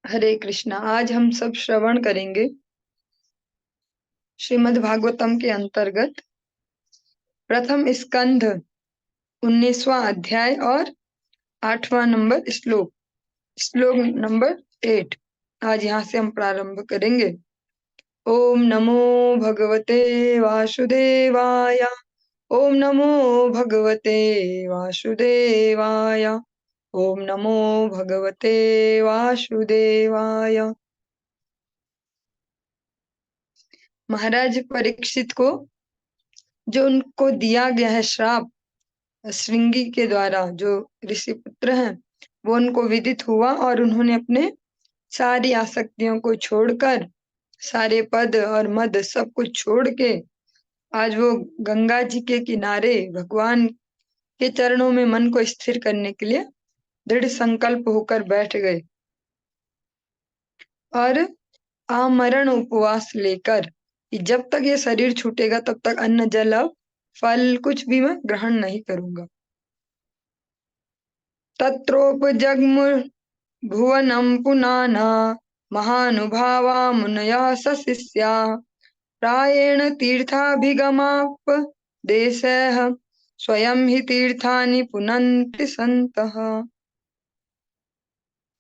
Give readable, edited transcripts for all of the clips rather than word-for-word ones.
हरे कृष्णा। आज हम सब श्रवण करेंगे श्रीमद् भागवतम के अंतर्गत प्रथम स्कंध 19वां अध्याय और 8वां नंबर श्लोक श्लोक नंबर 8। आज यहाँ से हम प्रारंभ करेंगे। ओम नमो भगवते वासुदेवाय। ओम नमो भगवते वासुदेवाय। ओम नमो भगवते वासुदेवाय। महाराज परीक्षित को जो उनको दिया गया है श्राप श्रृंगी के द्वारा, जो ऋषि पुत्र हैं, वो उनको विदित हुआ और उन्होंने अपने सारी आसक्तियों को छोड़कर, सारे पद और मद सब कुछ छोड़ के आज वो गंगा जी के किनारे भगवान के चरणों में मन को स्थिर करने के लिए दृढ़ संकल्प होकर बैठ गए और आमरण उपवास लेकर कि जब तक ये शरीर छूटेगा तब तक अन्न जल और फल कुछ भी मैं ग्रहण नहीं करूंगा। तत्रोपजग्मु भुवनं पुनाना महानुभावा मुनयः सशिष्याः प्रायेण तीर्थाभिगमापदेशैः स्वयं हि तीर्थानि पुनन्ति सन्तः।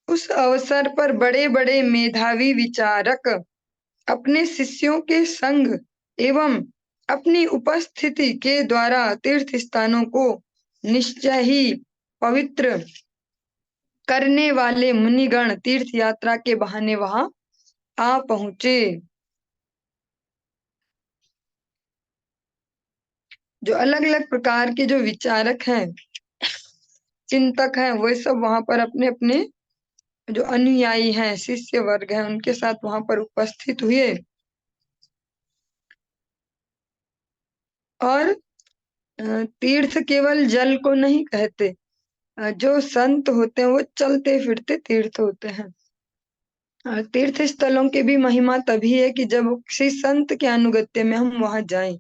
उस अवसर पर बड़े बड़े मेधावी विचारक अपने शिष्यों के संग एवं अपनी उपस्थिति के द्वारा तीर्थ स्थानों को निश्चय ही पवित्र करने वाले मुनिगण तीर्थ यात्रा के बहाने वहां आ पहुंचे। जो अलग अलग प्रकार के जो विचारक हैं, चिंतक हैं, वो सब वहां पर अपने अपने जो अनुयायी हैं, शिष्य वर्ग हैं, उनके साथ वहां पर उपस्थित हुए और तीर्थ केवल जल को नहीं कहते। जो संत होते हैं वो चलते फिरते तीर्थ होते हैं। तीर्थ स्थलों की भी महिमा तभी है कि जब किसी संत के अनुगत्य में हम वहां जाएं।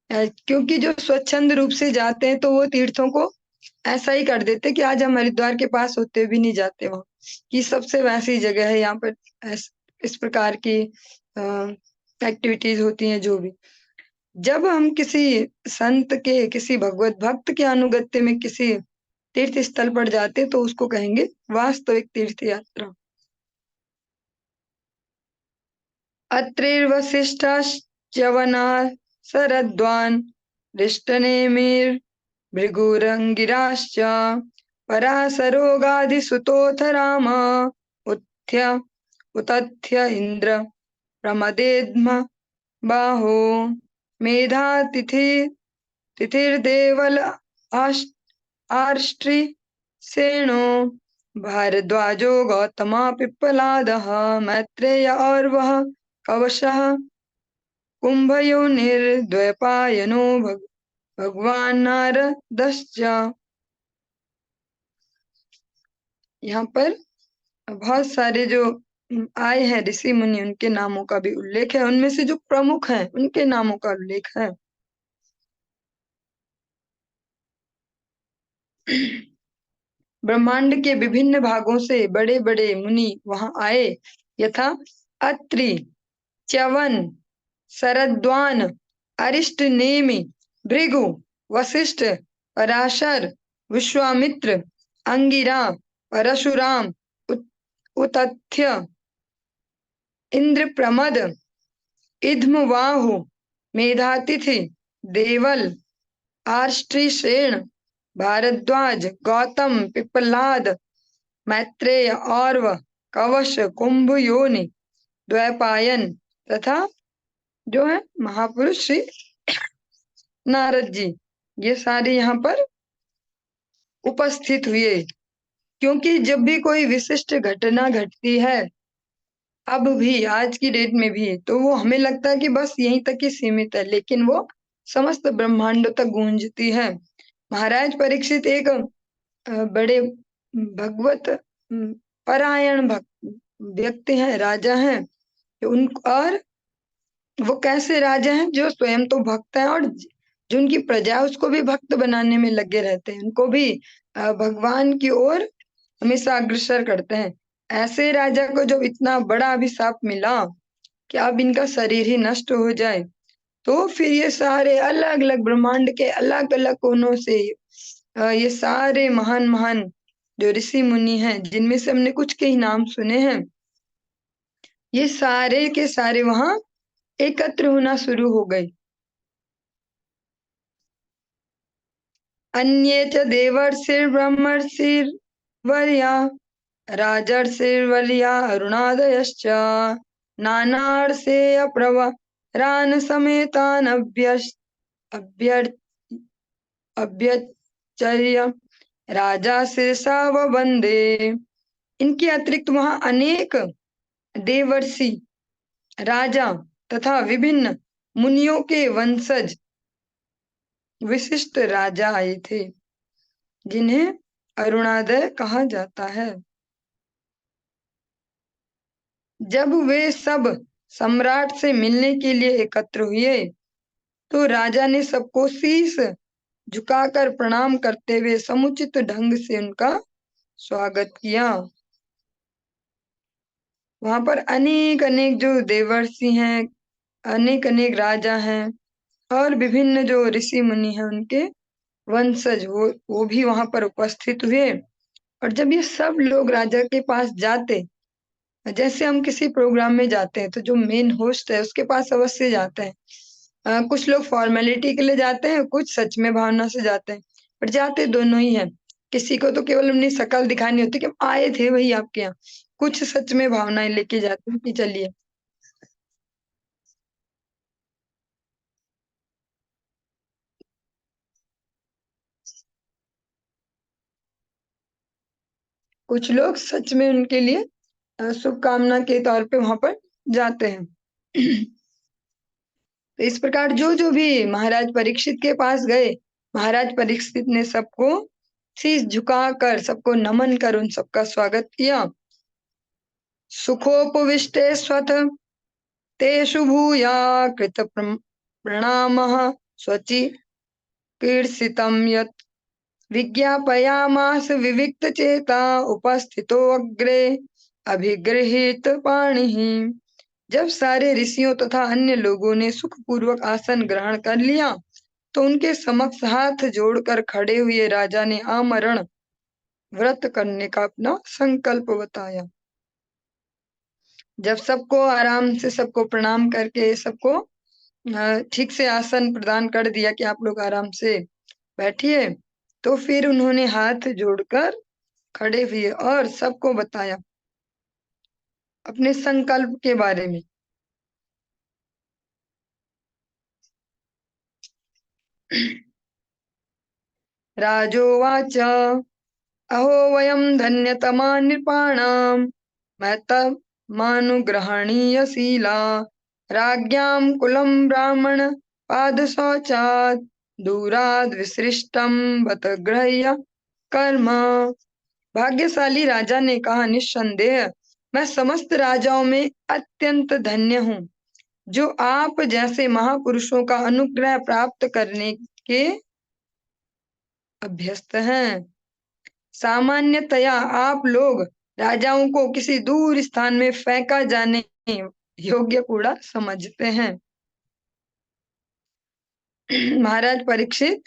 क्योंकि जो स्वच्छंद रूप से जाते हैं तो वो तीर्थों को ऐसा ही कर देते कि आज हम हरिद्वार के पास होते भी नहीं जाते वहां, कि सबसे वैसी जगह है, यहाँ पर इस प्रकार की एक्टिविटीज होती हैं। जो भी जब हम किसी संत के, किसी भगवत भक्त के अनुगत्य में किसी तीर्थ स्थल पर जाते तो उसको कहेंगे वास्तविक तीर्थ यात्रा। अत्रिर्वसिष्ठश्च्यवना शरद्वान् रिष्टनेमिर् भृगुरङ्गिराश्च पराशरोगाधिसुतोऽथ राम उत्थ्य उतथ्य इन्द्र प्रमदेद्म बाहो मेधातिथि तिथिर्देवल आर्ष्ट्रि सेनो भारद्वाजो गौतमा पिप्पलादः मैत्रेय और वह कवशः कुंभयोनिर्द्वैपायनो भगवान नारदश्च। यहाँ पर बहुत सारे जो आए हैं ऋषि मुनि, उनके नामों का भी उल्लेख है। उनमें से जो प्रमुख हैं उनके नामों का उल्लेख है। ब्रह्मांड के विभिन्न भागों से बड़े बड़े मुनि वहां आए, यथा अत्रि, च्यवन, शरद्वान, अरिष्ट नेमि, भृगु, वशिष्ठ, पराशर, विश्वामित्र, अंगिरा, परशुराम, उतथ्य, इंद्र प्रमद, इध्मवाहु, मेधातिथि, देवल, आर्ष्टिसेन, भारद्वाज, गौतम, पिप्पलाद, मैत्रेय, औरव, कवश, कुंभ योनि, द्वैपायन तथा जो है महापुरुष श्री नारद जी, ये सारे यहाँ पर उपस्थित हुए। क्योंकि जब भी कोई विशिष्ट घटना घटती है, अब भी आज की डेट में भी, तो वो हमें लगता है कि बस यहीं तक ही सीमित है, लेकिन वो समस्त ब्रह्मांडों तक गूंजती है। महाराज परीक्षित एक बड़े भगवत परायण व्यक्ति हैं, राजा हैं। उन और वो कैसे राजा हैं? जो स्वयं तो भक्त हैं और जो उनकी प्रजा उसको भी भक्त बनाने में लगे रहते हैं, उनको भी भगवान की ओर हमेशा अग्रसर करते हैं। ऐसे राजा को जब इतना बड़ा अभिशाप मिला कि अब इनका शरीर ही नष्ट हो जाए, तो फिर ये सारे अलग अलग ब्रह्मांड के अलग अलग कोनों से ये सारे महान महान जो ऋषि मुनि हैं, जिनमें से हमने कुछ के ही नाम सुने हैं, ये सारे के सारे वहां एकत्र होना शुरू हो गए। अन्ये च देवर्षिर्ब्रह्मर्षिर्वर्या राजर्षिर्वर्या अरुणादयश्च नानार्षे अप्रवरान् समेतान् अभ्यर् अभ्यर्चर्य राजा शीर्षा वंदे। इनके अतिरिक्त वहां अनेक देवर्षि, राजा तथा विभिन्न मुनियों के वंशज विशिष्ट राजा आए थे, जिन्हें अरुणादय कहा जाता है। जब वे सब सम्राट से मिलने के लिए एकत्र हुए, तो राजा ने सबको शीश झुकाकर प्रणाम करते हुए समुचित ढंग से उनका स्वागत किया। वहां पर अनेक अनेक जो देवर्षि हैं, अनेक अनेक राजा हैं, और विभिन्न जो ऋषि मुनि हैं, उनके वंशज वो भी वहां पर उपस्थित हुए। और जब ये सब लोग राजा के पास जाते, जैसे हम किसी प्रोग्राम में जाते हैं तो जो मेन होस्ट है उसके पास अवश्य जाते हैं। कुछ लोग फॉर्मेलिटी के लिए जाते हैं, कुछ सच में भावना से जाते हैं, पर जाते दोनों ही हैं। किसी को तो केवल अपनी शक्ल दिखानी होती कि हम आए थे वही आपके यहाँ, कुछ सच में भावनाएं लेके जाते हैं कि चलिए। कुछ लोग सच में उनके लिए शुभकामना के तौर पे वहां पर जाते हैं। तो इस प्रकार जो जो भी महाराज परीक्षित के पास गए, महाराज परीक्षित ने सबको शीश झुकाकर, सबको नमन कर उन सबका स्वागत किया। सुखोपविष्टे स्वथ तेषु भूया कृत प्रणामः स्वचि कीर्षितं यत् विज्ञापयामास विविक्त चेता उपस्थितो अग्रे अभिगृहीत पाणिः। जब सारे ऋषियों तथा अन्य लोगों ने सुखपूर्वक आसन ग्रहण कर लिया, तो उनके समक्ष हाथ जोड़कर खड़े हुए राजा ने आमरण व्रत करने का अपना संकल्प बताया। जब सबको आराम से, सबको प्रणाम करके, सबको ठीक से आसन प्रदान कर दिया कि आप लोग आराम से बैठिए, तो फिर उन्होंने हाथ जोड़कर खड़े हुए और सबको बताया अपने संकल्प के बारे में। राजोवाच अहो वयं धन्यतमा नृपाणां महतमानुग्रहणीयशीला राज्ञां कुलं ब्राह्मण पादशौचात् दूराद् विसृष्टं बत गृह्य कर्म। भाग्यशाली राजा ने कहा, निस्संदेह मैं समस्त राजाओं में अत्यंत धन्य हूँ, जो आप जैसे महापुरुषों का अनुग्रह प्राप्त करने के अभ्यस्त हैं। सामान्यतया आप लोग राजाओं को किसी दूर स्थान में फेंका जाने योग्य कूड़ा समझते हैं। महाराज परीक्षित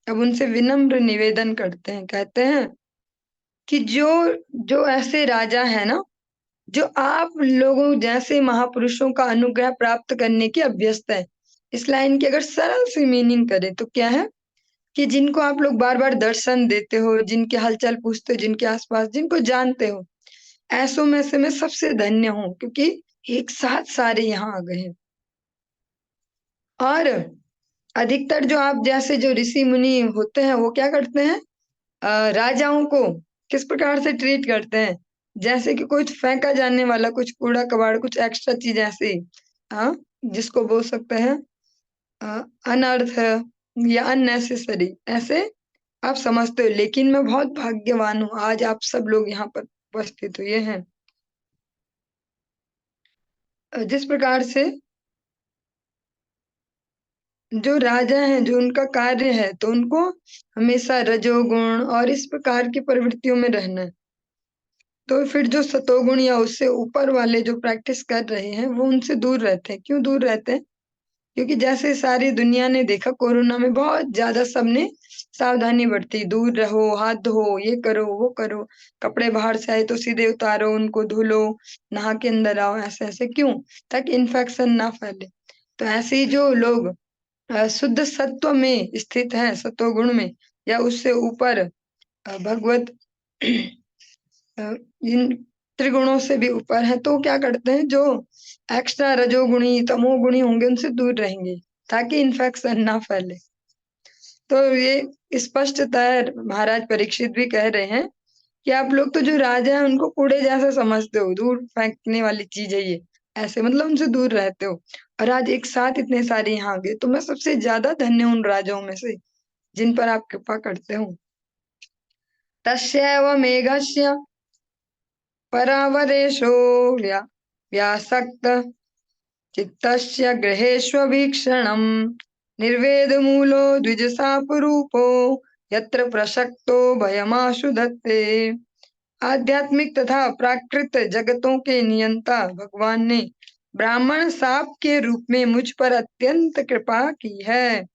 अब उनसे विनम्र निवेदन करते हैं, कहते हैं कि जो जो ऐसे राजा है ना, जो आप लोगों जैसे महापुरुषों का अनुग्रह प्राप्त करने के अभ्यस्त है। इस लाइन की अगर सरल सी मीनिंग करें तो क्या है कि जिनको आप लोग बार बार दर्शन देते हो, जिनके हालचाल पूछते हो, जिनके आसपास जिनको जानते हो, ऐसों में से मैं सबसे धन्य हूँ, क्योंकि एक साथ सारे यहाँ आ गए हैं। और अधिकतर जो आप जैसे जो ऋषि मुनि होते हैं, वो क्या करते हैं, राजाओं को किस प्रकार से ट्रीट करते हैं, जैसे कि कुछ फेंका जाने वाला, कुछ कूड़ा कबाड़, कुछ एक्स्ट्रा चीज ऐसी, हाँ, जिसको बोल सकते हैं अनर्थ या अननेसेसरी, ऐसे आप समझते हो। लेकिन मैं बहुत भाग्यवान हूँ, आज आप सब लोग यहाँ पर उपस्थित हुए हैं। जिस प्रकार से जो राजा हैं, जो उनका कार्य है, तो उनको हमेशा रजोगुण और इस प्रकार की प्रवृत्तियों में रहना है। तो फिर जो सतोगुण या उससे ऊपर वाले जो प्रैक्टिस कर रहे हैं वो उनसे दूर रहते हैं। क्यों दूर रहते हैं? क्योंकि जैसे सारी दुनिया ने देखा कोरोना में बहुत ज्यादा सबने सावधानी बरती, दूर रहो, हाथ धो, ये करो वो करो, कपड़े बाहर से आए तो सीधे उतारो, उनको धो लो, नहा के अंदर आओ, ऐसे ऐसे। क्यों? ताकि इन्फेक्शन ना फैले। तो ऐसे ही जो लोग शुद्ध सत्व में स्थित है, सत्वगुण में या उससे ऊपर भगवत इन त्रिगुणों से भी ऊपर है, तो क्या करते हैं, जो एक्स्ट्रा रजोगुणी तमोगुणी होंगे उनसे दूर रहेंगे ताकि इन्फेक्शन ना फैले। तो ये स्पष्टतः महाराज परीक्षित भी कह रहे हैं कि आप लोग तो जो राजा है उनको कूड़े जैसा समझते हो, दूर फेंकने वाली चीज है ये, ऐसे मतलब उनसे दूर रहते हो। और आज एक साथ इतने सारे यहाँ आ गए, तो मैं सबसे ज्यादा धन्य हूँ उन राजाओं में से जिन पर आप कृपा करते हो। तस्यैव मेघस्य परावरेशो व्यासक्त चित्तस्य गृहेष्वीक्षणम् निर्वेदमूलो द्विजसापरूपो यत्र प्रसक्तो भयमाशु धत्ते। आध्यात्मिक तथा प्राकृत जगतों के नियंता भगवान ने ब्राह्मण साप के रूप में मुझ पर अत्यंत कृपा की है।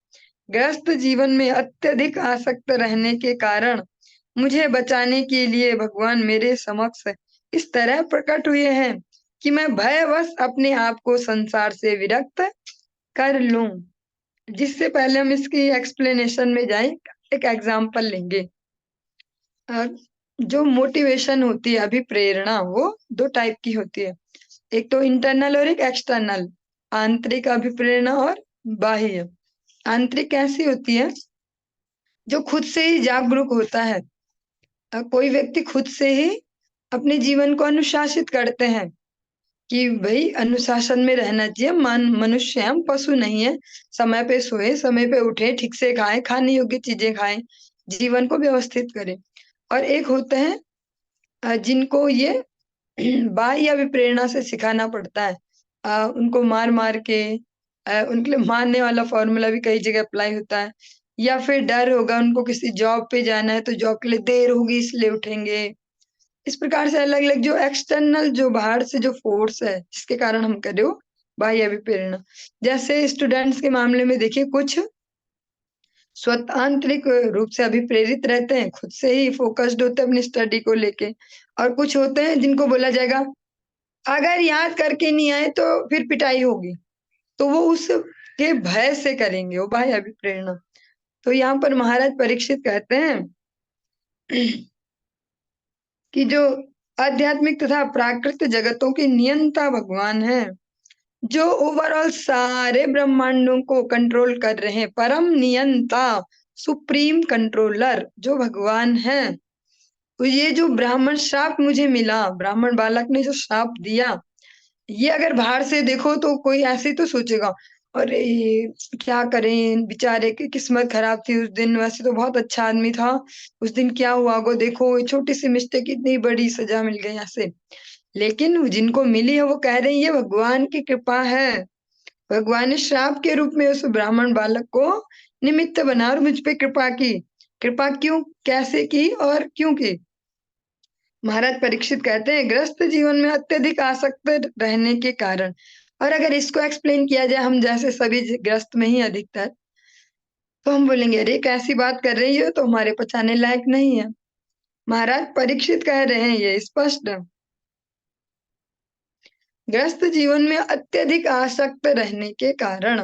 ग्रस्त जीवन में अत्यधिक आसक्त रहने के कारण मुझे बचाने के लिए भगवान मेरे समक्ष इस तरह प्रकट हुए हैं कि मैं भयवश अपने आप को संसार से विरक्त कर लूं। जिससे पहले हम इसकी एक्सप्लेनेशन में जाएं, एक एग्जाम्पल लेंगे। जो मोटिवेशन होती है, अभिप्रेरणा, वो दो टाइप की होती है, एक तो इंटरनल और एक एक्सटर्नल। आंतरिक अभिप्रेरणा और बाह्य। आंतरिक कैसी होती है? जो खुद से ही जागरूक होता है। कोई व्यक्ति खुद से ही अपने जीवन को अनुशासित करते हैं कि भाई अनुशासन में रहना चाहिए, मनुष्य हम पशु नहीं है, समय पे सोए, समय पे उठे, ठीक से खाएं, खाने योग्य चीजें खाएं, जीवन को व्यवस्थित करें। और एक होते हैं जिनको ये बाह्य अभिप्रेरणा से सिखाना पड़ता है। उनको मार मार के, उनके लिए मारने वाला फॉर्मूला भी कई जगह अप्लाई होता है। या फिर डर होगा, उनको किसी जॉब पे जाना है तो जॉब के लिए देर होगी इसलिए उठेंगे। इस प्रकार से अलग अलग जो एक्सटर्नल, जो बाहर से जो फोर्स है जिसके कारण हम कर रहे हो बाह्य अभिप्रेरणा। जैसे स्टूडेंट्स के मामले में देखिए, कुछ स्वतांत्रिक रूप से अभिप्रेरित रहते हैं, खुद से ही फोकस्ड होते हैं अपनी स्टडी को लेके। और कुछ होते हैं जिनको बोला जाएगा अगर याद करके नहीं आए तो फिर पिटाई होगी, तो वो उस के भय से करेंगे, वो बाह्य अभिप्रेरणा। तो यहाँ पर महाराज परीक्षित कहते हैं कि जो आध्यात्मिक तथा प्राकृत जगतों के नियंता भगवान है, जो ओवरऑल सारे ब्रह्मांडों को कंट्रोल कर रहे हैं, परम नियंता, सुप्रीम कंट्रोलर जो भगवान है। तो ये जो ब्राह्मण श्राप मुझे मिला, ब्राह्मण बालक ने जो श्राप दिया, ये अगर बाहर से देखो तो कोई ऐसे ही तो सोचेगा अरे क्या करें, बेचारे की किस्मत खराब थी उस दिन, वैसे तो बहुत अच्छा आदमी था, उस दिन क्या हुआ गो, देखो ये छोटी सी मिस्टेक इतनी बड़ी सजा मिल गई ऐसे। लेकिन जिनको मिली है वो कह रहे हैं ये भगवान की कृपा है। भगवान ने श्राप के रूप में उस ब्राह्मण बालक को निमित्त बना और मुझ पे कृपा की। कृपा क्यों, कैसे की और क्यों की? महाराज परीक्षित कहते हैं ग्रस्त जीवन में अत्यधिक आसक्त रहने के कारण। और अगर इसको एक्सप्लेन किया जाए, हम जैसे सभी ग्रस्त में ही अधिकतर, तो हम बोलेंगे अरे कैसी बात कर रही हो, तो हमारे पचाने लायक नहीं है। महाराज परीक्षित कह रहे हैं ये स्पष्ट, ग्रस्त जीवन में अत्यधिक आसक्त रहने के कारण।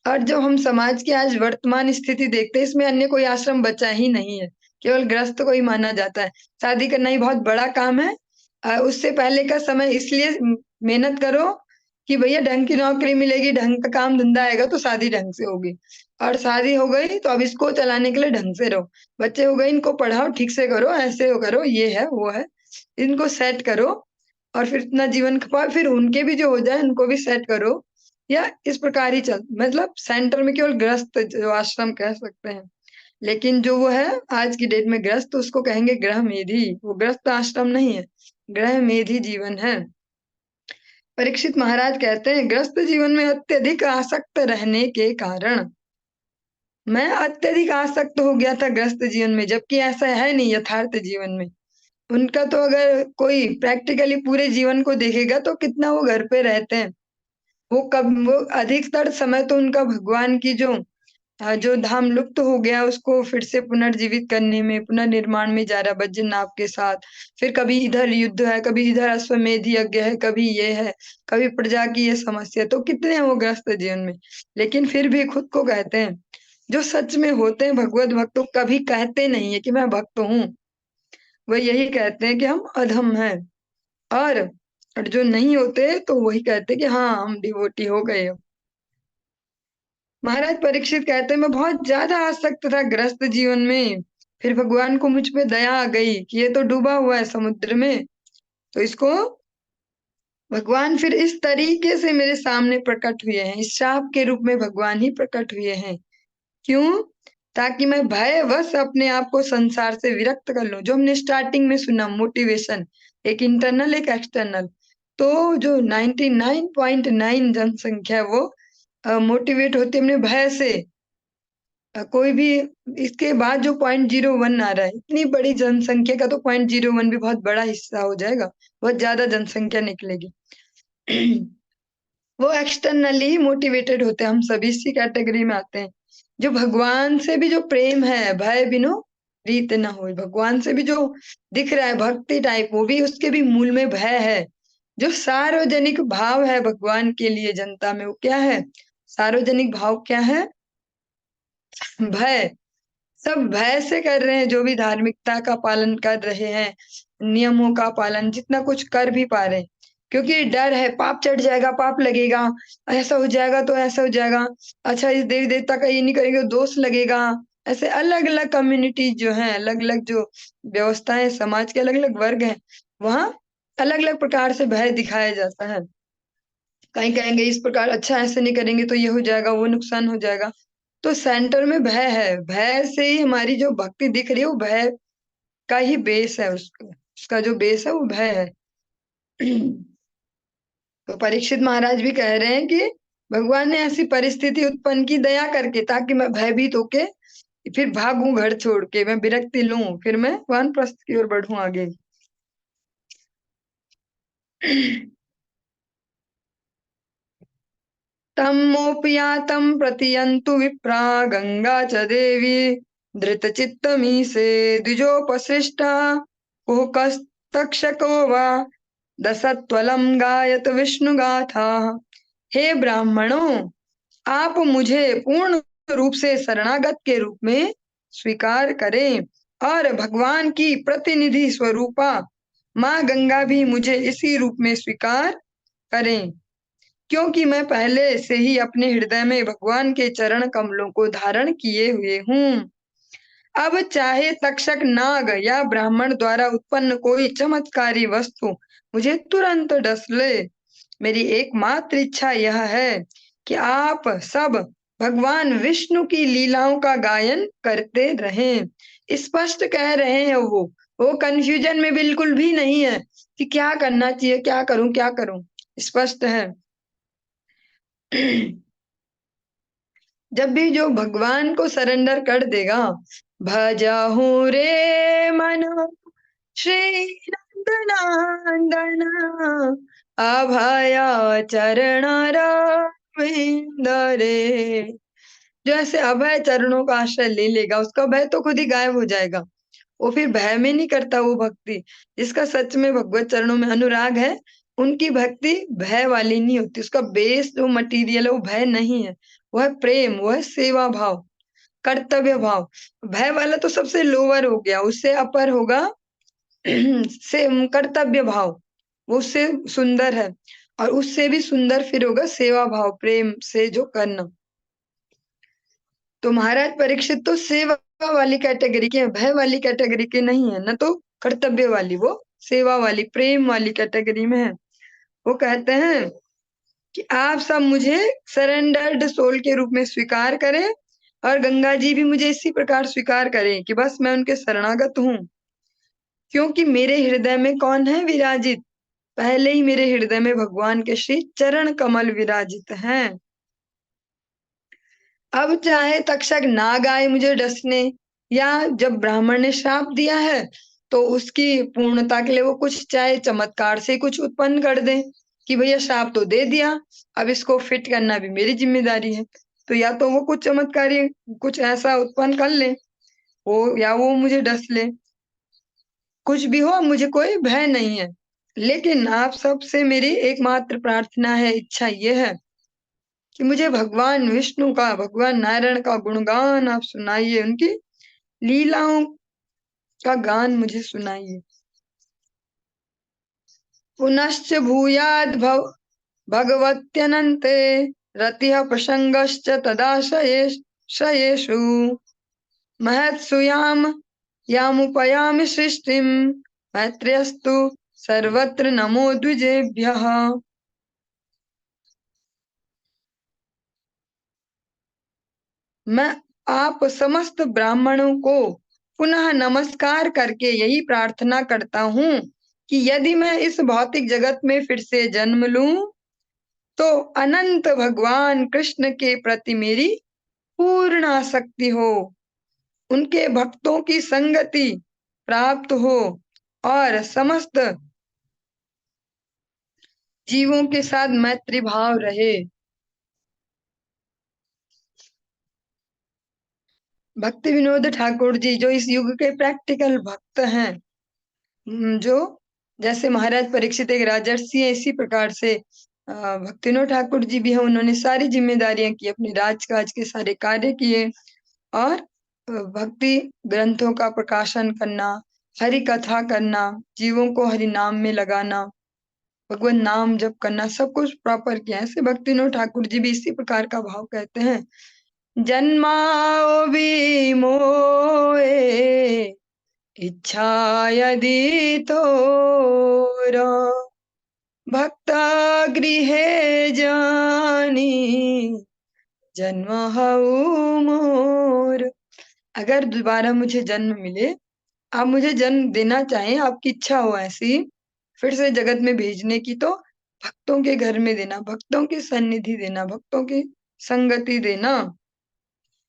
और जो हम समाज की आज वर्तमान स्थिति देखते हैं, इसमें अन्य कोई आश्रम बचा ही नहीं है, केवल गृहस्थ को ही माना जाता है। शादी करना ही बहुत बड़ा काम है। उससे पहले का समय इसलिए मेहनत करो कि भैया ढंग की नौकरी मिलेगी, ढंग का काम धंधा आएगा तो शादी ढंग से होगी। और शादी हो गई तो अब इसको चलाने के लिए ढंग से रहो। बच्चे हो गए, इनको पढ़ाओ, ठीक से करो, ऐसे हो करो, ये है वो है, इनको सेट करो। और फिर इतना जीवन खपा, फिर उनके भी जो हो जाए उनको भी सेट करो। या इस प्रकार ही चल, मतलब सेंटर में केवल ग्रस्त जो आश्रम कह सकते हैं। लेकिन जो वो है आज की डेट में ग्रस्त, उसको कहेंगे ग्रह मेधी, वो ग्रस्त आश्रम नहीं है, ग्रह मेधी जीवन है। परीक्षित महाराज कहते हैं ग्रस्त जीवन में अत्यधिक आसक्त रहने के कारण मैं अत्यधिक आसक्त हो गया था ग्रस्त जीवन में, जबकि ऐसा है नहीं यथार्थ जीवन में। उनका तो अगर कोई प्रैक्टिकली पूरे जीवन को देखेगा तो कितना वो घर पे रहते हैं। वो अधिकतर समय तो उनका भगवान की जो धाम लुप्त हो गया उसको फिर से पुनर्जीवित करने में, पुनर्निर्माण में जा रहा बद्रीनाथ के साथ। फिर कभी इधर युद्ध है, कभी इधर अश्वमेध यज्ञ है, कभी ये है, कभी प्रजा की ये समस्या, तो कितने हैं वो ग्रस्त जीवन में। लेकिन फिर भी खुद को कहते हैं, जो सच में होते हैं भगवत भक्त तो कभी कहते नहीं है कि मैं भक्त हूँ। वो यही कहते हैं कि हम अधम हैं। और और जो नहीं होते तो वही कहते हैं कि हाँ हम डिवोटी हो गए अब। महाराज परीक्षित कहते हैं, मैं बहुत ज्यादा आसक्त था ग्रस्त जीवन में। फिर भगवान को मुझ पे दया आ गई कि ये तो डूबा हुआ है समुद्र में, तो इसको भगवान फिर इस तरीके से मेरे सामने प्रकट हुए हैं, इस श्राप के रूप में भगवान ही प्रकट हुए हैं। क्यों? ताकि मैं भयवश अपने आप को संसार से विरक्त कर लूं। जो हमने स्टार्टिंग में सुना, मोटिवेशन, एक इंटरनल एक एक्सटर्नल। तो जो 99.9 जनसंख्या है वो मोटिवेट होती है अपने भय से। कोई भी इसके बाद जो 0.01 आ रहा है, इतनी बड़ी जनसंख्या का तो 0.01 भी बहुत बड़ा हिस्सा हो जाएगा, बहुत ज्यादा जनसंख्या निकलेगी। वो एक्सटर्नली मोटिवेटेड होते हैं, हम सभी इसी कैटेगरी में आते हैं। जो भगवान से भी जो प्रेम है, भय बिनो रीत न हो, भगवान से भी जो दिख रहा है भक्ति टाइप, वो भी उसके भी मूल में भय है। जो सार्वजनिक भाव है भगवान के लिए जनता में, वो क्या है? सार्वजनिक भाव क्या है? भय। सब भय से कर रहे हैं, जो भी धार्मिकता का पालन कर रहे हैं, नियमों का पालन जितना कुछ कर भी पा रहे हैं, क्योंकि डर है पाप चढ़ जाएगा, पाप लगेगा, ऐसा हो जाएगा तो ऐसा हो जाएगा, अच्छा इस देवी देवता का ये नहीं करेंगे तो दोष लगेगा। ऐसे अलग अलग कम्युनिटी जो है, अलग अलग जो व्यवस्थाएं, समाज के अलग अलग वर्ग हैं, वहां अलग अलग प्रकार से भय दिखाया जाता है। कहीं कहेंगे इस प्रकार, अच्छा ऐसे नहीं करेंगे तो ये हो जाएगा, वो नुकसान हो जाएगा। तो सेंटर में भय है, भय से ही हमारी जो भक्ति दिख रही है वो भय का ही बेस है, उसका उसका जो बेस है वो भय है। तो परीक्षित महाराज भी कह रहे हैं कि भगवान ने ऐसी परिस्थिति उत्पन्न की दया करके, ताकि मैं भयभीत होके फिर भागूं घर छोड़ के, मैं विरक्ति लूं, फिर मैं वानप्रस्थ की ओर बढ़ूं आगे। तमोपयातं प्रतियन्तु विप्रा गंगा च देवी धृतचित्तमीशे द्विजोपसृष्टा कुहकस्तक्षको वा दशत्वलं गायत विष्णुगाथा। हे ब्राह्मणों, आप मुझे पूर्ण रूप से शरणागत के रूप में स्वीकार करें, और भगवान की प्रतिनिधि स्वरूपा माँ गंगा भी मुझे इसी रूप में स्वीकार करें, क्योंकि मैं पहले से ही अपने हृदय में भगवान के चरण कमलों को धारण किए हुए हूँ। अब चाहे तक्षक, नाग या ब्राह्मण द्वारा उत्पन्न कोई चमत्कारी वस्तु मुझे तुरंत डस ले, मेरी एकमात्र इच्छा यह है कि आप सब भगवान विष्णु की लीलाओं का गायन करते रहें। स्पष्ट कह रहे हैं वो कंफ्यूजन में बिल्कुल भी नहीं है कि क्या करना चाहिए, क्या करूं क्या करूं, स्पष्ट है। जब भी जो भगवान को सरेंडर कर देगा, भजहु रे मन श्री नंदन अभय चरण रविंद रे, जो ऐसे अभय चरणों का आश्रय ले लेगा, उसका भय तो खुद ही गायब हो जाएगा। वो फिर भय में नहीं करता वो भक्ति। जिसका सच में भगवत चरणों में अनुराग है, उनकी भक्ति भय वाली नहीं होती। उसका बेस जो मटीरियल है वो भय नहीं है, वो है प्रेम, वो है सेवा भाव, कर्तव्य भाव। भय वाला तो सबसे लोअर हो गया, उससे अपर होगा से कर्तव्य भाव, वो उससे सुंदर है। और उससे भी सुंदर फिर होगा सेवा भाव, प्रेम से जो करना। तो महाराज परीक्षित तो सेवा वाली कैटेगरी के हैं, भय वाली कैटेगरी के नहीं है, न तो कर्तव्य वाली, वो सेवा वाली प्रेम वाली कैटेगरी में है। वो कहते हैं कि आप सब मुझे सरेंडर्ड सोल के रूप में स्वीकार करें, और गंगा जी भी मुझे इसी प्रकार स्वीकार करें कि बस मैं उनके शरणागत हूँ। क्योंकि मेरे हृदय में कौन है विराजित? पहले ही मेरे हृदय में भगवान के श्री चरण कमल विराजित हैं। अब चाहे तक्षक नाग आए मुझे डसने, या जब ब्राह्मण ने श्राप दिया है तो उसकी पूर्णता के लिए वो कुछ चाहे चमत्कार से कुछ उत्पन्न कर दे कि भैया श्राप तो दे दिया, अब इसको फिट करना भी मेरी जिम्मेदारी है। तो या तो वो कुछ चमत्कारी कुछ ऐसा उत्पन्न कर ले, वो या वो मुझे डस ले, कुछ भी हो मुझे कोई भय नहीं है। लेकिन आप सबसे मेरी एकमात्र प्रार्थना है, इच्छा ये है कि मुझे भगवान विष्णु का, भगवान नारायण का गुणगान आप सुनाइए, उनकी लीलाओं का गान मुझे सुनाइए। पुनश्च भूयाद भगवत्यनन्ते रतिः प्रसंगश्च तदाशयेषु महत्सु यामुपयामि सृष्टिं मैत्र्यस्तु सर्वत्र नमो द्विजेभ्यः। मैं आप समस्त ब्राह्मणों को पुनः नमस्कार करके यही प्रार्थना करता हूँ कि यदि मैं इस भौतिक जगत में फिर से जन्म लूं तो अनंत भगवान कृष्ण के प्रति मेरी पूर्ण आसक्ति हो, उनके भक्तों की संगति प्राप्त हो और समस्त जीवों के साथ मैत्री भाव रहे। भक्ति विनोद ठाकुर जी जो इस युग के प्रैक्टिकल भक्त हैं, जो जैसे महाराज परीक्षित एक राजर्षि है, इसी प्रकार से भक्ति विनोद ठाकुर जी भी हैं। उन्होंने सारी जिम्मेदारियां की, अपने राजकाज के सारे कार्य किए और भक्ति ग्रंथों का प्रकाशन करना, हरि कथा करना, जीवों को हरि नाम में लगाना, भगवान नाम जप करना, सब कुछ प्रॉपर किया है। ऐसे भक्ति विनोद ठाकुर जी भी इसी प्रकार का भाव कहते हैं। जन्माओ भी मोए इच्छा यदि तोर भक्ता गृहे जानी जन्म हऊ मोर। अगर दोबारा मुझे जन्म मिले, आप मुझे जन्म देना चाहें, आपकी इच्छा हो ऐसी फिर से जगत में भेजने की, तो भक्तों के घर में देना, भक्तों की सन्निधि देना, भक्तों की संगति देना।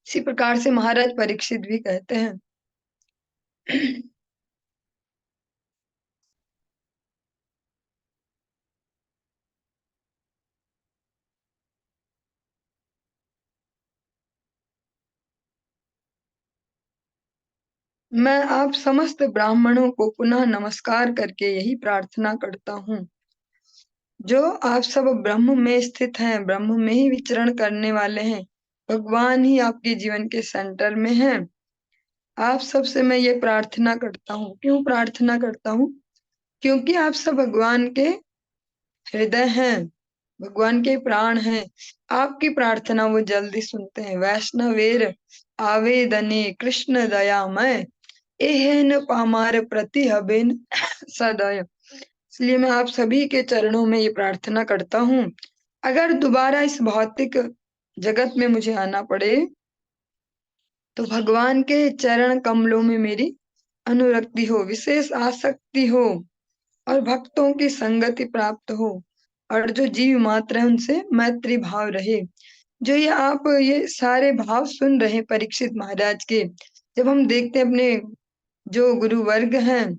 इसी प्रकार से महाराज परीक्षित भी कहते हैं। मैं आप समस्त ब्राह्मणों को पुनः नमस्कार करके यही प्रार्थना करता हूँ, जो आप सब ब्रह्म में स्थित हैं, ब्रह्म में ही विचरण करने वाले हैं, भगवान ही आपके जीवन के सेंटर में हैं। आप सब से मैं ये प्रार्थना करता हूँ। क्यों प्रार्थना करता हूँ? क्योंकि आप सब भगवान के हृदय हैं, भगवान के प्राण हैं। आपकी प्रार्थना वो जल्दी सुनते हैं। वैष्णवेर आवेदने कृष्ण दयामय एहन पामार प्रति हबेन सदय। इसलिए मैं आप सभी के चरणों में ये प्रार्थना करता हूँ, अगर दोबारा इस भौतिक जगत में मुझे आना पड़े तो भगवान के चरण कमलों में मेरी अनुरक्ति हो, विशेष आसक्ति हो और भक्तों की संगति प्राप्त हो और जो जीव मात्र है उनसे मैत्री भाव रहे। जो ये आप ये सारे भाव सुन रहे परीक्षित महाराज के, जब हम देखते हैं अपने जो गुरु वर्ग हैं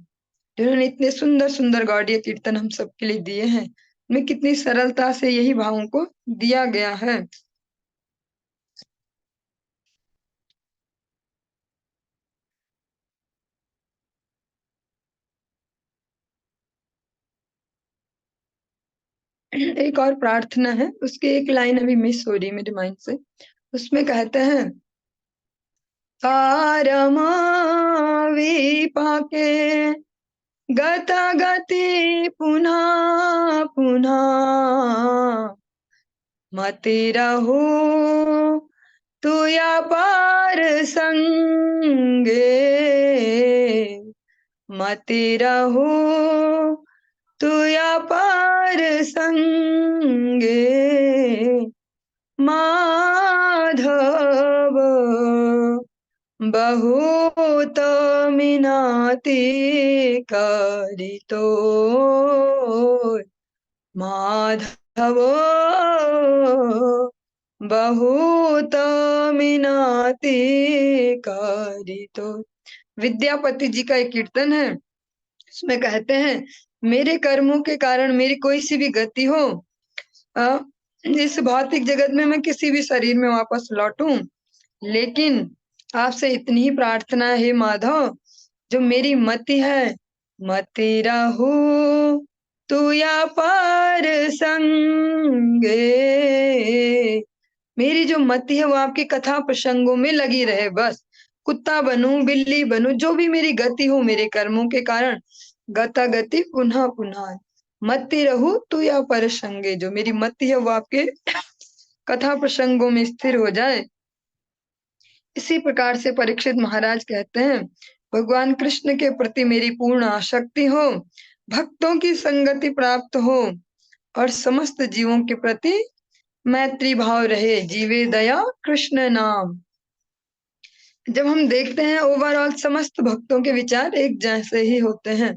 जिन्होंने इतने सुंदर सुंदर गौड़ीय कीर्तन हम सबके लिए दिए हैं, उनमें कितनी सरलता से यही भावों को दिया गया है। एक और प्रार्थना है, उसकी एक लाइन अभी मिस हो रही है मेरे माइंड से। उसमें कहते हैं, पाके गता गति पुनः पुनः मति रहो तू या पार संगे मति रहो तू या पार संगे माधव बहुत मिनाती करी तो माधव बहुत मिनाती करी तो। विद्यापति जी का एक कीर्तन है, इसमें कहते हैं, मेरे कर्मों के कारण मेरी कोई सी भी गति हो, अ, इस भौतिक जगत में मैं किसी भी शरीर में वापस लौटूं, लेकिन आपसे इतनी ही प्रार्थना है माधव, जो मेरी मति है, मति रहू तू या पार संगे, मेरी जो मति है वो आपकी कथा प्रसंगों में लगी रहे बस। कुत्ता बनूं, बिल्ली बनूं, जो भी मेरी गति हो मेरे कर्मों के कारण, गता गति पुनः पुनः, मति रहू तू या पर संगे, जो मेरी मति है वो आपके कथा प्रसंगों में स्थिर हो जाए। इसी प्रकार से परीक्षित महाराज कहते हैं, भगवान कृष्ण के प्रति मेरी पूर्ण आसक्ति हो, भक्तों की संगति प्राप्त हो, और समस्त जीवों के प्रति मैत्री भाव रहे, जीवे दया कृष्ण नाम। जब हम देखते हैं ओवरऑल समस्त भक्तों के विचार एक जैसे ही होते हैं,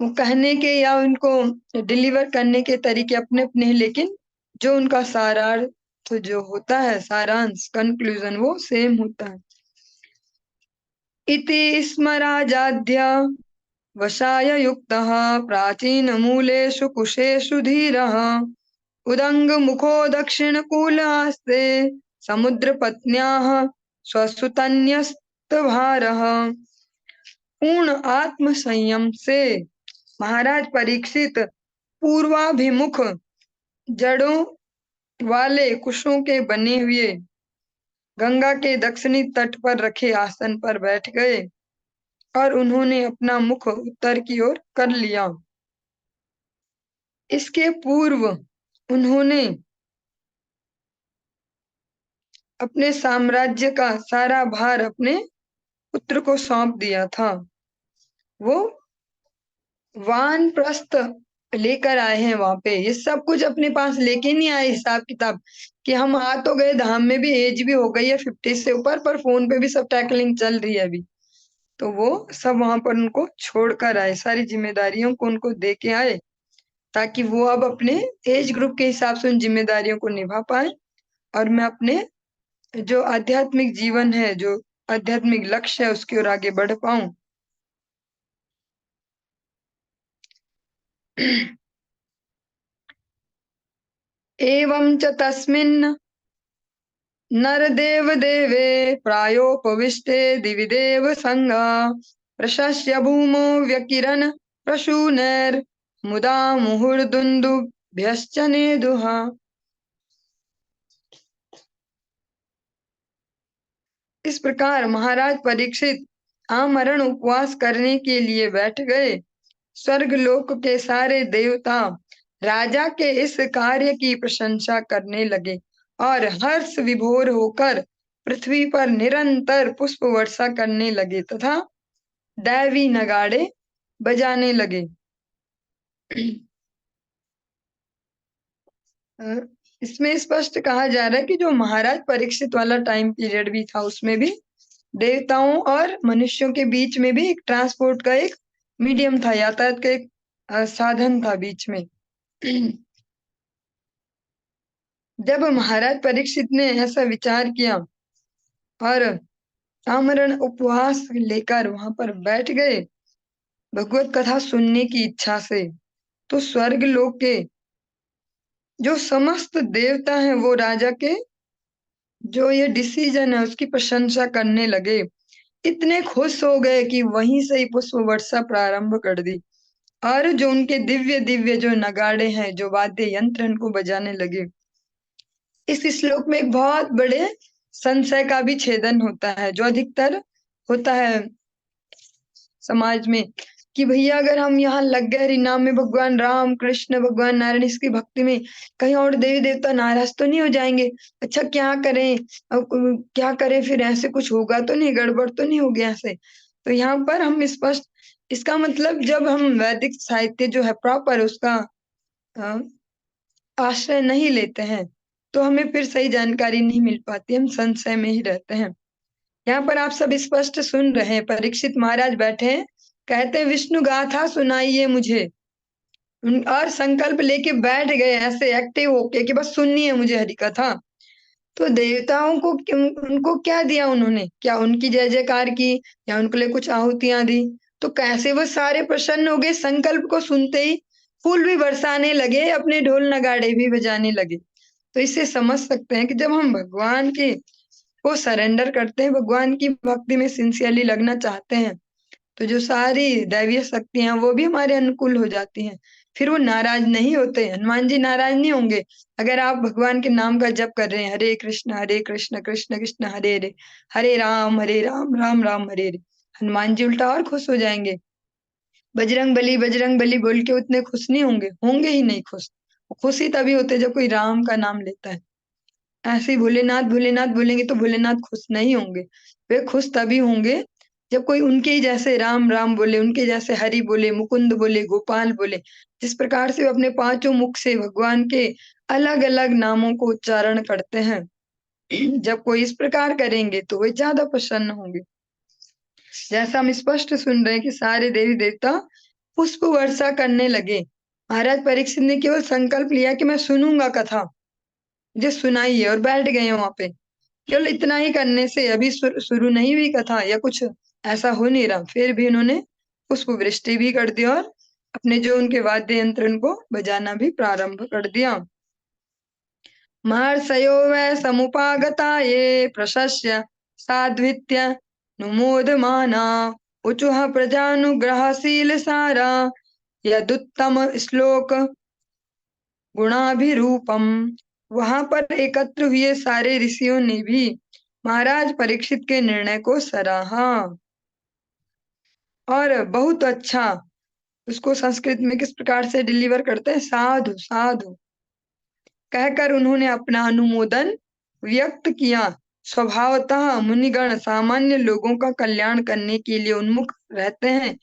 वो कहने के या उनको डिलीवर करने के तरीके अपने अपने हैं, लेकिन जो उनका सारार्थ जो होता है, सारांश कंक्लूजन, वो सेम होता है। इति स्मराजाद्य वशाय युक्तः प्राचीन मूलेषु कुशेषु धीरः उदंग मुखो दक्षिण कूल आस्ते समुद्र पत्न्याः स्वसुतन्यस्तभारः। पूर्ण आत्म संयम से महाराज परीक्षित पूर्वाभिमुख जड़ों वाले कुशों के बने हुए गंगा के दक्षिणी तट पर रखे आसन पर बैठ गए और उन्होंने अपना मुख उत्तर की ओर कर लिया। इसके पूर्व उन्होंने अपने साम्राज्य का सारा भार अपने पुत्र को सौंप दिया था। वो वानप्रस्थ लेकर आए हैं वहां पे, ये सब कुछ अपने पास लेके नहीं आए हिसाब किताब, कि हम आ तो गए धाम में, भी एज भी हो गई है 50 से ऊपर, पर फोन पे भी सब टैकलिंग चल रही है अभी, तो वो सब वहां पर उनको छोड़कर आए, सारी जिम्मेदारियों को उनको दे के आए, ताकि वो अब अपने एज ग्रुप के हिसाब से उन जिम्मेदारियों को निभा पाए, और मैं अपने जो आध्यात्मिक जीवन है, जो आध्यात्मिक लक्ष्य है, उसकी ओर आगे बढ़ पाऊं। एवं च तस्मिन् नरदेव देवे प्रायोपविष्टे दिवि देव संगा प्रशस्य भूमो व्यकिरन प्रसूनेर मुदा मुहुर्दुन्दुभ्यश्च नेदुहा। इस प्रकार महाराज परीक्षित आमरण उपवास करने के लिए बैठ गए। स्वर्ग लोक के सारे देवता राजा के इस कार्य की प्रशंसा करने लगे और हर्ष विभोर होकर पृथ्वी पर निरंतर पुष्प वर्षा करने लगे तथा दैवी नगाड़े बजाने लगे। इसमें स्पष्ट कहा जा रहा है कि जो महाराज परीक्षित वाला टाइम पीरियड भी था, उसमें भी देवताओं और मनुष्यों के बीच में भी एक ट्रांसपोर्ट का एक मीडियम था, यातायात का एक साधन था बीच में। जब महाराज परीक्षित ने ऐसा विचार किया और आमरण उपवास लेकर वहां पर बैठ गए भगवत कथा सुनने की इच्छा से, तो स्वर्ग लोक के जो समस्त देवता हैं वो राजा के जो ये डिसीजन है उसकी प्रशंसा करने लगे, इतने खुश हो गए कि वहीं से ही पुष्प वर्षा प्रारंभ कर दी, और जो उनके दिव्य दिव्य जो नगाड़े हैं, जो वाद्य यंत्र उनको बजाने लगे। इस श्लोक में एक बहुत बड़े संशय का भी छेदन होता है, जो अधिकतर होता है समाज में, कि भैया अगर हम यहाँ लग गए हरिनाम में, भगवान राम कृष्ण भगवान नारायण इसकी भक्ति में, कहीं और देवी देवता नाराज तो नहीं हो जाएंगे, अच्छा क्या करें, अब क्या करें, फिर ऐसे कुछ होगा तो नहीं, गड़बड़ तो नहीं हो गया ऐसे। तो यहाँ पर हम स्पष्ट, इसका मतलब जब हम वैदिक साहित्य जो है प्रॉपर उसका अ, आश्रय नहीं लेते हैं, तो हमें फिर सही जानकारी नहीं मिल पाती, हम संशय में ही रहते हैं। यहाँ पर आप सब स्पष्ट सुन रहे हैं, परीक्षित महाराज बैठे हैं, कहते हैं विष्णु गाथा सुनाइए मुझे, और संकल्प लेके बैठ गए ऐसे एक्टिव होके कि बस सुननी है मुझे हरि कथा। तो देवताओं को उनको क्या दिया उन्होंने, क्या उनकी जय जयकार की या उनके लिए कुछ आहुतियां दी, तो कैसे वो सारे प्रसन्न हो गए, संकल्प को सुनते ही फूल भी बरसाने लगे, अपने ढोल नगाड़े भी बजाने लगे। तो इससे समझ सकते हैं कि जब हम भगवान की को सरेंडर करते हैं, भगवान की भक्ति में सिंसियरली लगना चाहते हैं, तो जो सारी दैवीय शक्तियां वो भी हमारे अनुकूल हो जाती हैं। फिर वो नाराज नहीं होते। हनुमान जी नाराज नहीं होंगे। अगर आप भगवान के नाम का जप कर रहे हैं, हरे कृष्ण कृष्ण कृष्ण हरे हरे, हरे राम राम राम हरे हरे, हनुमान जी उल्टा और खुश हो जाएंगे। बजरंग बली बोल के उतने खुश नहीं होंगे, होंगे ही नहीं खुश। खुशी तभी होते जब कोई राम का नाम लेता है। ऐसे ही भोलेनाथ भोलेनाथ बोलेंगे तो भोलेनाथ खुश नहीं होंगे। वे खुश तभी होंगे जब कोई उनके ही जैसे राम राम बोले, उनके जैसे हरि बोले, मुकुंद बोले, गोपाल बोले। जिस प्रकार से वे अपने पांचों मुख से भगवान के अलग अलग नामों को उच्चारण करते हैं, जब कोई इस प्रकार करेंगे तो वे ज्यादा प्रसन्न होंगे। जैसा हम स्पष्ट सुन रहे हैं कि सारे देवी देवता पुष्प वर्षा करने लगे। महाराज परीक्षित ने केवल संकल्प लिया कि मैं सुनूंगा कथा, मुझे सुनाई है, और बैठ गए वहां पे। केवल इतना ही करने से अभी शुरू नहीं हुई कथा या कुछ ऐसा हो नहीं रहा, फिर भी उन्होंने पुष्प वृष्टि भी कर दी और अपने जो उनके वाद्य यंत्र उनको बजाना भी प्रारंभ कर दिया। महर्षयो वै समुपागता ये प्रशस्य साध्वित्य नुमोदमाना उचुः प्रजानुग्रहशील सारा यदुत्तम श्लोक गुणाभिरूपम। वहां पर एकत्र हुए सारे ऋषियों ने भी महाराज परीक्षित के निर्णय को सराहा और बहुत अच्छा। उसको संस्कृत में किस प्रकार से डिलीवर करते हैं, साधु साधु कहकर उन्होंने अपना अनुमोदन व्यक्त किया। स्वभावतः मुनिगण सामान्य लोगों का कल्याण करने के लिए उन्मुख रहते हैं,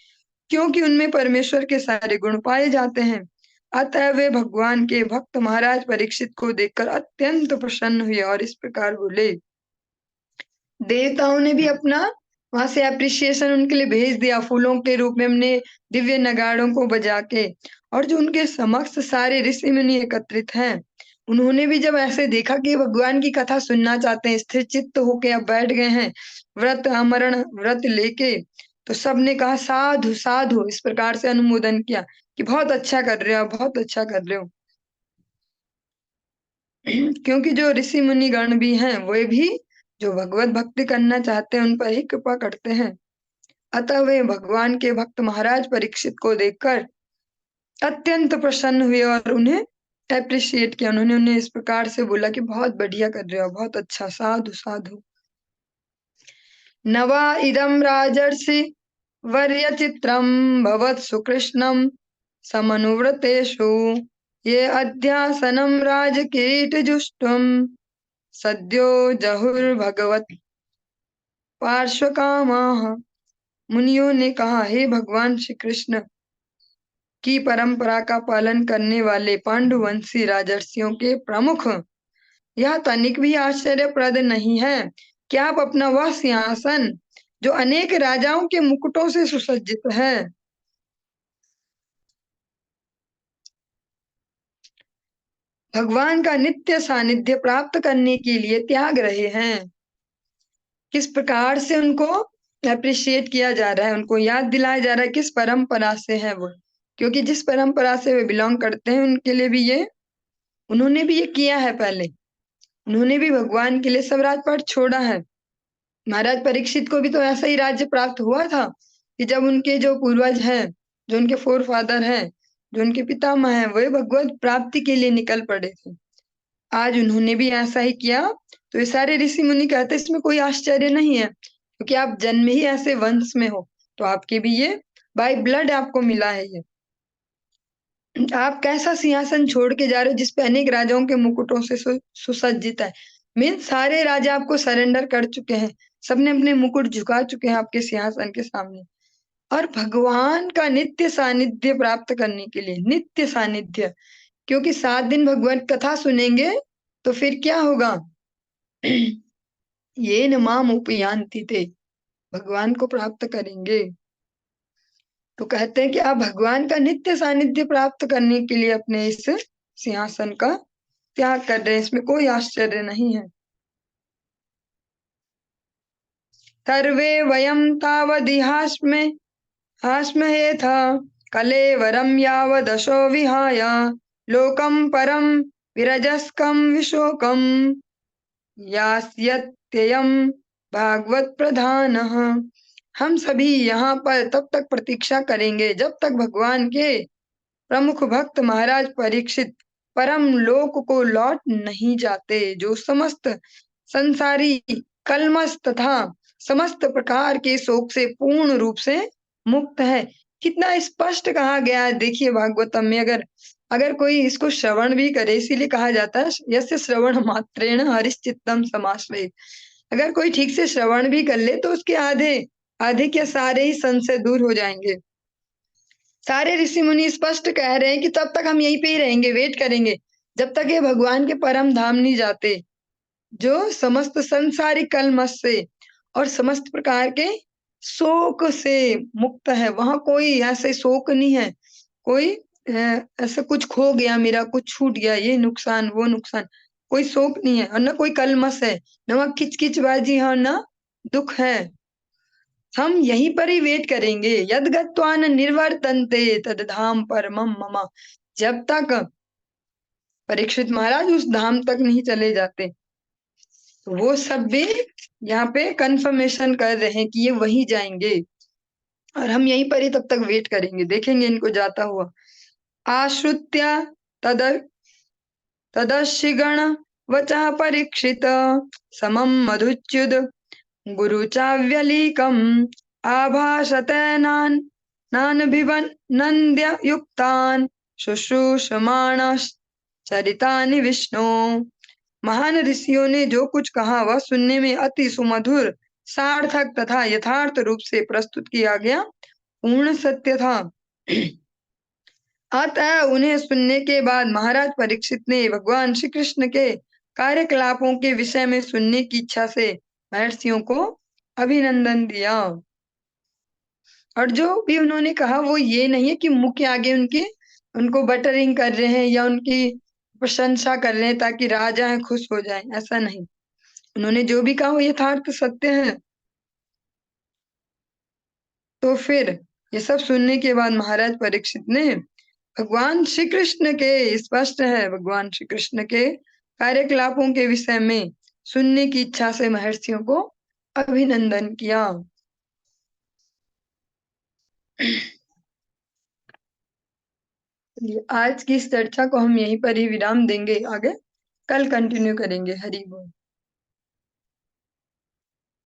क्योंकि उनमें परमेश्वर के सारे गुण पाए जाते हैं। अतः वे भगवान के भक्त महाराज परीक्षित को देखकर अत्यंत प्रसन्न हुए और इस प्रकार बोले। देवताओं ने भी अपना वहां से अप्रिसिएशन उनके लिए भेज दिया, फूलों के रूप में हमने दिव्य नगाड़ों को बजा के। और जो उनके समक्ष सारे ऋषि मुनि एकत्रित हैं, उन्होंने भी जब ऐसे देखा कि भगवान की कथा सुनना चाहते हैं, स्थिर चित्त होके अब बैठ गए हैं व्रत आमरण व्रत लेके, तो सबने कहा साधु साधु, इस प्रकार से अनुमोदन किया कि बहुत अच्छा कर रहे हो, बहुत अच्छा कर रहे हो। क्योंकि जो ऋषि मुनि गण भी हैं, वे भी जो भगवत भक्ति करना चाहते हैं उन पर ही कृपा करते हैं। अतः वे भगवान के भक्त महाराज परीक्षित को देखकर अत्यंत प्रसन्न हुए और उन्हें अप्रिशिएट किया। उन्होंने उन्हें इस प्रकार से बोला कि बहुत बढ़िया कर रहे हो, बहुत अच्छा, साधु साधु। नवा इदं राजर्षि वर्यचित्रं भवत् सुकृष्णं समनुव्रतेषु ये अध्यासनं राजकिरीटजुष्टं सद्यो जहुर्भगवत् पार्श्वकामाः। मुनियों ने कहा, हे भगवान श्री कृष्ण की परंपरा का पालन करने वाले पांडुवंशी राजर्षियों के प्रमुख, यह तनिक भी आश्चर्यप्रद नहीं है कि आप अपना वह सिंहासन जो अनेक राजाओं के मुकुटों से सुसज्जित है, भगवान का नित्य सानिध्य प्राप्त करने के लिए त्याग रहे हैं। किस प्रकार से उनको अप्रिशिएट किया जा रहा है, उनको याद दिलाया जा रहा है किस परंपरा से है वो, क्योंकि जिस परंपरा से वे बिलोंग करते हैं उनके लिए भी ये, उन्होंने भी ये किया है पहले। उन्होंने भी भगवान के लिए सब राजपाट छोड़ा है। महाराज परीक्षित को भी तो ऐसा ही राज्य प्राप्त हुआ था कि जब उनके जो पूर्वज हैं, जो उनके फोर फादर हैं, जो उनके पितामह हैं, वे भगवत प्राप्ति के लिए निकल पड़े थे। आज उन्होंने भी ऐसा ही किया। तो ये सारे ऋषि मुनि कहते इसमें कोई आश्चर्य नहीं है, क्योंकि आप जन्म ही ऐसे वंश में हो, तो आपके भी ये बाय ब्लड आपको मिला है ये। आप कैसा सिंहासन छोड़ के जा रहे हो जिसपे अनेक राजाओं के मुकुटों से सुसज्जित है। मीन सारे राजा आपको सरेंडर कर चुके हैं, सबने अपने मुकुट झुका चुके हैं आपके सिंहासन के सामने। और भगवान का नित्य सानिध्य प्राप्त करने के लिए, नित्य सानिध्य, क्योंकि 7 दिन भगवत कथा सुनेंगे तो फिर क्या होगा, ये न माम उपयान्ति ते, भगवान को प्राप्त करेंगे। तो कहते हैं कि आप भगवान का नित्य सानिध्य प्राप्त करने के लिए अपने इस सिंहासन का त्याग कर रहे हैं, इसमें कोई आश्चर्य नहीं है। सर्वे वयं तावदिहास्मे आश्महेथ कलेवरं यावदशो विहाय लोकं परं विरजस्कं विशोकं यास्यत्ययं भागवत प्रधानः। हम सभी यहाँ पर तब तक प्रतीक्षा करेंगे जब तक भगवान के प्रमुख भक्त महाराज परीक्षित परम लोक को लौट नहीं जाते, जो समस्त संसारी कलमश तथा समस्त प्रकार के शोक से पूर्ण रूप से मुक्त है। कितना स्पष्ट कहा गया है, देखिए भागवतम में। अगर अगर कोई इसको श्रवण भी करे, इसीलिए कहा जाता है यस्य श्रवण मात्रेण हरिश्चित्तम समाश्रयेत्। अगर कोई ठीक से श्रवण भी कर ले तो उसके आधे आधे क्या सारे ही संशय दूर हो जाएंगे। सारे ऋषि मुनि स्पष्ट कह रहे हैं कि तब तक हम यहीं पे ही रहेंगे, वेट करेंगे जब तक ये भगवान के परम धाम नहीं जाते, जो समस्त संसारिक कलमश से और समस्त प्रकार के शोक से मुक्त है। वहां कोई ऐसे शोक नहीं है, कोई ऐसा कुछ खो गया, मेरा कुछ छूट गया, ये नुकसान वो नुकसान, कोई शोक नहीं है। और न कोई कलमश है, न वहां किचकिचबाजी है, न दुख है। हम यहीं पर ही वेट करेंगे। यद गत्वा न निर्वर्तन्ते तद धाम परमम मम। जब तक परीक्षित महाराज उस धाम तक नहीं चले जाते, तो वो सब भी यहाँ पे कंफर्मेशन कर रहे हैं कि ये वहीं जाएंगे, और हम यहीं पर ही तब तक वेट करेंगे, देखेंगे इनको जाता हुआ। आश्रुत्य तद तदशिगण वचः परीक्षित समं मधुच्युत गुरु चाव्यलीकम् आभाषते नानभिवनन्द्य युक्तान् शुश्रूषमाणश्चरितानि विष्णु। महान ऋषियों ने जो कुछ कहा वह सुनने में अति सुमधुर, सार्थक तथा यथार्थ रूप से प्रस्तुत किया गया पूर्ण सत्य था। अतः उन्हें सुनने के बाद महाराज परीक्षित ने भगवान श्री कृष्ण के कार्यकलापों के विषय में सुनने की इच्छा से महर्षियों को अभिनंदन दिया। और जो भी उन्होंने कहा वो ये नहीं है कि मुंह के आगे उनको बटरिंग कर रहे हैं या उनकी प्रशंसा कर रहे हैं ताकि राजा खुश हो जाएं, ऐसा नहीं। उन्होंने जो भी कहा वो यथार्थ सत्य है। तो फिर ये सब सुनने के बाद महाराज परीक्षित ने भगवान श्री कृष्ण के, स्पष्ट है, भगवान श्री कृष्ण के कार्यकलापों के विषय में सुनने की इच्छा से महर्षियों को अभिनंदन किया। आज की इस चर्चा को हम यहीं पर ही विराम देंगे, आगे कल कंटिन्यू करेंगे। हरि बोल।